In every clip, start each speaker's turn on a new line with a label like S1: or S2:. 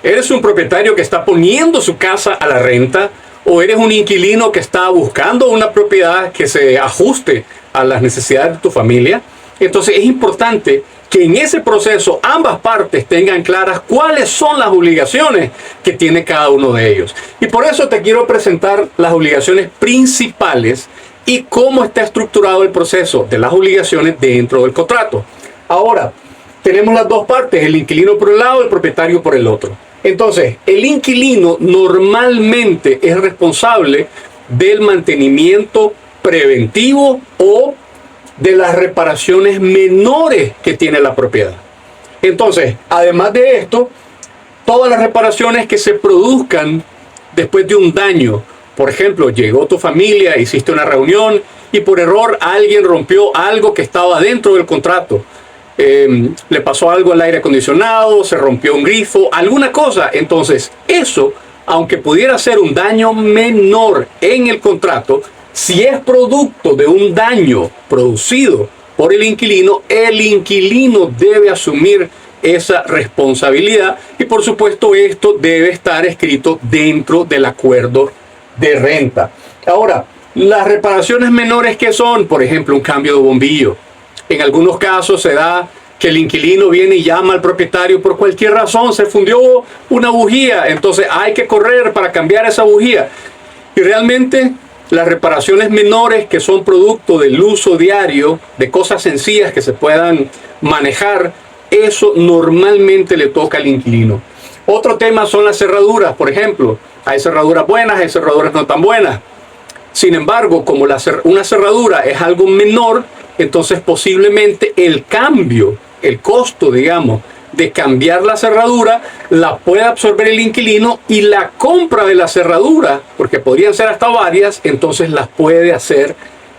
S1: ¿Eres un propietario que está poniendo su casa a la renta o eres un inquilino que está buscando una propiedad que se ajuste a las necesidades de tu familia? Entonces es importante que en ese proceso ambas partes tengan claras cuáles son las obligaciones que tiene cada uno de ellos. Y por eso te quiero presentar las obligaciones principales y cómo está estructurado el proceso de las obligaciones dentro del contrato. Ahora, tenemos las dos partes, el inquilino por un lado, el propietario por el otro. Entonces, el inquilino normalmente es responsable del mantenimiento preventivo o de las reparaciones menores que tiene la propiedad. Entonces, además de esto, todas las reparaciones que se produzcan después de un daño, por ejemplo, llegó tu familia, hiciste una reunión y por error alguien rompió algo que estaba dentro del contrato. Le pasó algo al aire acondicionado, se rompió un grifo, alguna cosa. Entonces, eso, aunque pudiera ser un daño menor en el contrato, si es producto de un daño producido por el inquilino debe asumir esa responsabilidad y por supuesto esto debe estar escrito dentro del acuerdo de renta. Ahora, las reparaciones menores que son, por ejemplo, un cambio de bombillo. En algunos casos se da que el inquilino viene y llama al propietario por cualquier razón, se fundió una bujía, entonces hay que correr para cambiar esa bujía. Y realmente las reparaciones menores que son producto del uso diario de cosas sencillas que se puedan manejar, eso normalmente le toca al inquilino. Otro tema son las cerraduras, por ejemplo. Hay cerraduras buenas, hay cerraduras no tan buenas. Sin embargo, como una cerradura es algo menor, entonces posiblemente el cambio, el costo, digamos, de cambiar la cerradura, la puede absorber el inquilino y la compra de la cerradura, porque podrían ser hasta varias, entonces las puede hacer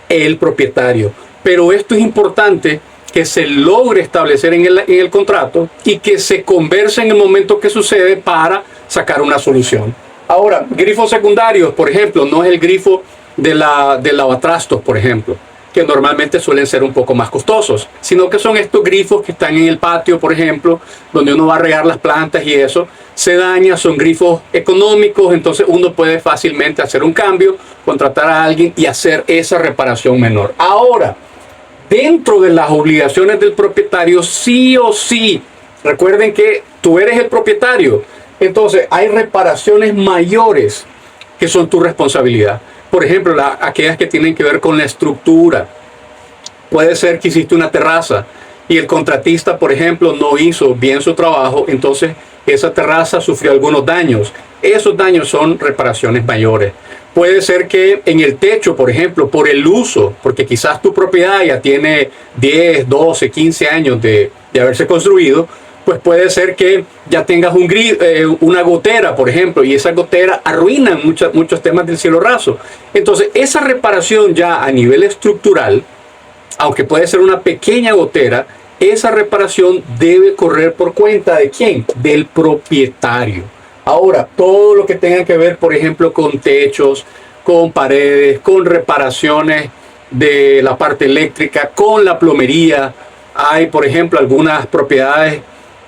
S1: el propietario. Pero esto es importante que se logre establecer en el contrato y que se converse en el momento que sucede para sacar una solución. Ahora, grifos secundarios, por ejemplo, no es el grifo de lavatrastos, por ejemplo, que normalmente suelen ser un poco más costosos, sino que son estos grifos que están en el patio, por ejemplo, donde uno va a regar las plantas y eso se daña, son grifos económicos, entonces uno puede fácilmente hacer un cambio, contratar a alguien y hacer esa reparación menor. Ahora, dentro de las obligaciones del propietario, sí o sí, recuerden que tú eres el propietario, entonces hay reparaciones mayores que son tu responsabilidad. Por ejemplo, aquellas que tienen que ver con la estructura. Puede ser que hiciste una terraza y el contratista, por ejemplo, no hizo bien su trabajo, entonces esa terraza sufrió algunos daños. Esos daños son reparaciones mayores. Puede ser que en el techo, por ejemplo, por el uso, porque quizás tu propiedad ya tiene 10, 12, 15 años de haberse construido, pues puede ser que ya tengas una gotera, por ejemplo, y esa gotera arruina muchos temas del cielo raso. Entonces, esa reparación ya a nivel estructural, aunque puede ser una pequeña gotera, esa reparación debe correr por cuenta ¿de quién? Del propietario. Ahora, todo lo que tenga que ver, por ejemplo, con techos, con paredes, con reparaciones de la parte eléctrica, con la plomería. Hay, por ejemplo, algunas propiedades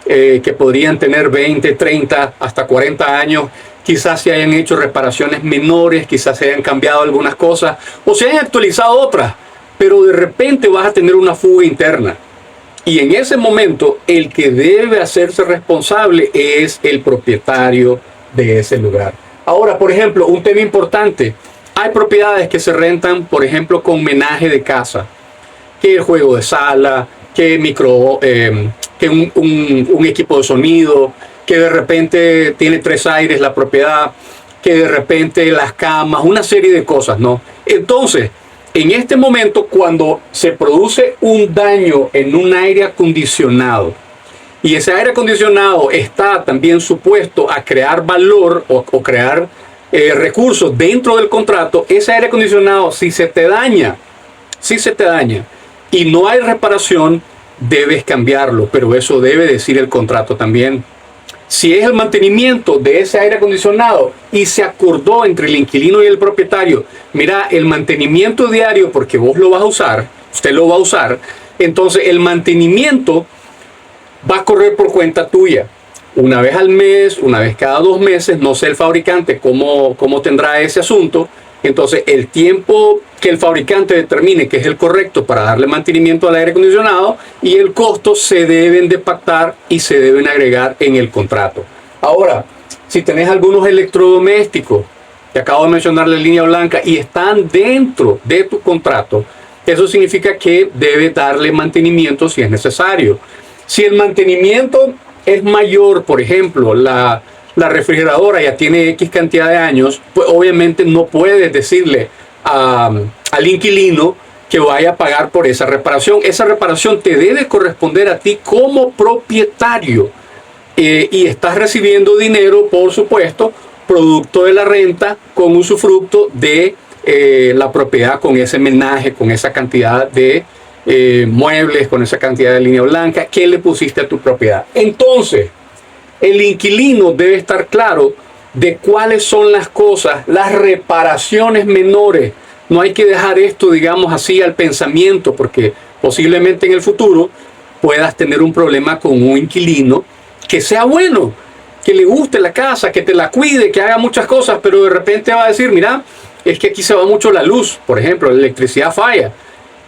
S1: que podrían tener 20, 30, hasta 40 años, quizás se hayan hecho reparaciones menores, quizás se hayan cambiado algunas cosas o se hayan actualizado otras, pero de repente vas a tener una fuga interna. Y en ese momento el que debe hacerse responsable es el propietario de ese lugar. Ahora, por ejemplo, un tema importante, hay propiedades que se rentan, por ejemplo, con menaje de casa, que el juego de sala, que un equipo de sonido, que de repente tiene 3 aires la propiedad, que de repente las camas, una serie de cosas, ¿no? Entonces, en este momento, cuando se produce un daño en un aire acondicionado, y ese aire acondicionado está también supuesto a crear valor o crear recursos dentro del contrato, ese aire acondicionado, si se te daña y no hay reparación, debes cambiarlo, pero eso debe decir el contrato también. Si es el mantenimiento de ese aire acondicionado y se acordó entre el inquilino y el propietario, mira, el mantenimiento diario, porque vos lo vas a usar, usted lo va a usar, entonces el mantenimiento va a correr por cuenta tuya. una vez al mes, una vez cada 2 meses, no sé el fabricante cómo tendrá ese asunto. Entonces el tiempo que el fabricante determine que es el correcto para darle mantenimiento al aire acondicionado y el costo se deben de pactar y se deben agregar en el contrato. Ahora, si tenés algunos electrodomésticos, que acabo de mencionar la línea blanca, y están dentro de tu contrato, eso significa que debes darle mantenimiento si es necesario. Si el mantenimiento es mayor, por ejemplo, la refrigeradora ya tiene X cantidad de años, pues obviamente no puedes decirle al inquilino que vaya a pagar por esa reparación. Esa reparación te debe corresponder a ti como propietario. Y estás recibiendo dinero, por supuesto, producto de la renta con usufructo de la propiedad, con ese menaje, con esa cantidad de muebles, con esa cantidad de línea blanca que le pusiste a tu propiedad. Entonces, el inquilino debe estar claro de cuáles son las cosas, las reparaciones menores. No hay que dejar esto, digamos así, al pensamiento, porque posiblemente en el futuro puedas tener un problema con un inquilino que sea bueno, que le guste la casa, que te la cuide, que haga muchas cosas, pero de repente va a decir, mira, es que aquí se va mucho la luz, por ejemplo, la electricidad falla.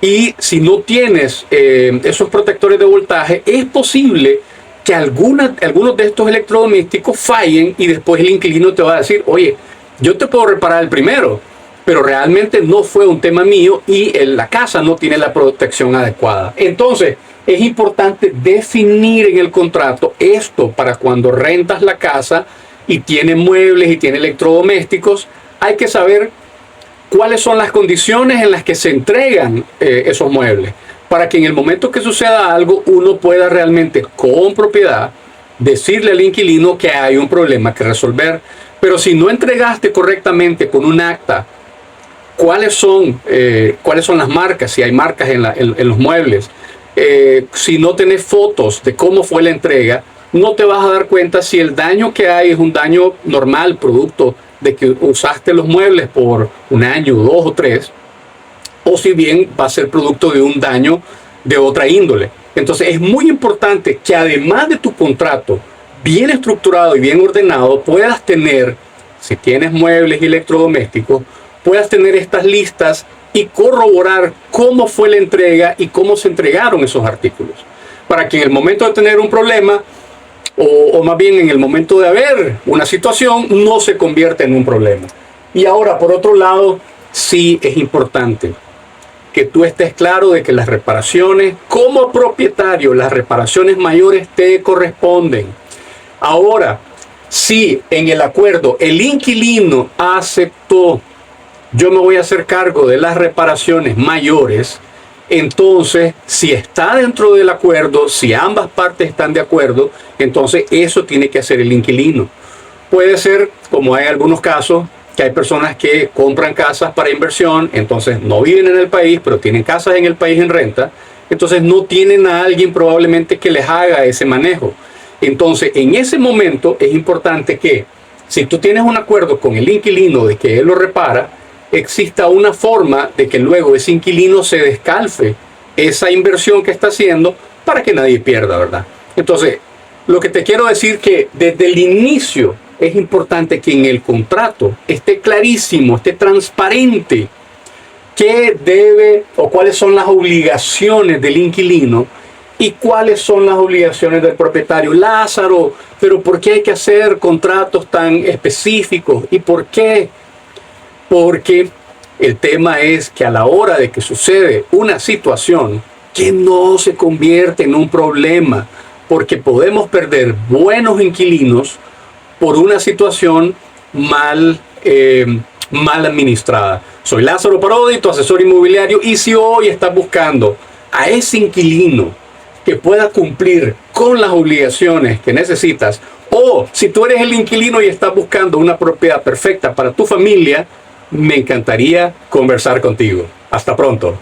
S1: Y si no tienes esos protectores de voltaje, es posible que algunos de estos electrodomésticos fallen y después el inquilino te va a decir, oye, yo te puedo reparar el primero, pero realmente no fue un tema mío y la casa no tiene la protección adecuada. Entonces, es importante definir en el contrato esto para cuando rentas la casa y tiene muebles y tiene electrodomésticos. Hay que saber cuáles son las condiciones en las que se entregan esos muebles, para que en el momento que suceda algo uno pueda realmente con propiedad decirle al inquilino que hay un problema que resolver. Pero si no entregaste correctamente con un acta cuáles son las marcas, si hay marcas en los muebles, si no tenés fotos de cómo fue la entrega, no te vas a dar cuenta si el daño que hay es un daño normal, producto de que usaste los muebles por 1 año, 2 o 3, o si bien va a ser producto de un daño de otra índole. Entonces es muy importante que además de tu contrato bien estructurado y bien ordenado, puedas tener, si tienes muebles y electrodomésticos, puedas tener estas listas y corroborar cómo fue la entrega y cómo se entregaron esos artículos, para que en el momento de tener un problema, o más bien en el momento de haber una situación, no se convierta en un problema. Y ahora, por otro lado, sí es importante que tú estés claro de que las reparaciones, como propietario, las reparaciones mayores te corresponden. Ahora, si en el acuerdo el inquilino aceptó, yo me voy a hacer cargo de las reparaciones mayores, entonces, si está dentro del acuerdo, si ambas partes están de acuerdo, entonces eso tiene que hacer el inquilino. Puede ser, como hay algunos casos, que hay personas que compran casas para inversión, entonces no viven en el país, pero tienen casas en el país en renta, entonces no tienen a alguien probablemente que les haga ese manejo. Entonces, en ese momento es importante que, si tú tienes un acuerdo con el inquilino de que él lo repara, exista una forma de que luego ese inquilino se descalfe esa inversión que está haciendo para que nadie pierda, ¿verdad? Entonces, lo que te quiero decir que desde el inicio es importante que en el contrato esté clarísimo, esté transparente qué debe o cuáles son las obligaciones del inquilino y cuáles son las obligaciones del propietario. Lázaro, pero ¿por qué hay que hacer contratos tan específicos? ¿Y por qué? Porque el tema es que a la hora de que sucede una situación que no se convierte en un problema, porque podemos perder buenos inquilinos por una situación mal administrada. Soy Lázaro Parodi, tu asesor inmobiliario, y si hoy estás buscando a ese inquilino que pueda cumplir con las obligaciones que necesitas, o si tú eres el inquilino y estás buscando una propiedad perfecta para tu familia, me encantaría conversar contigo. Hasta pronto.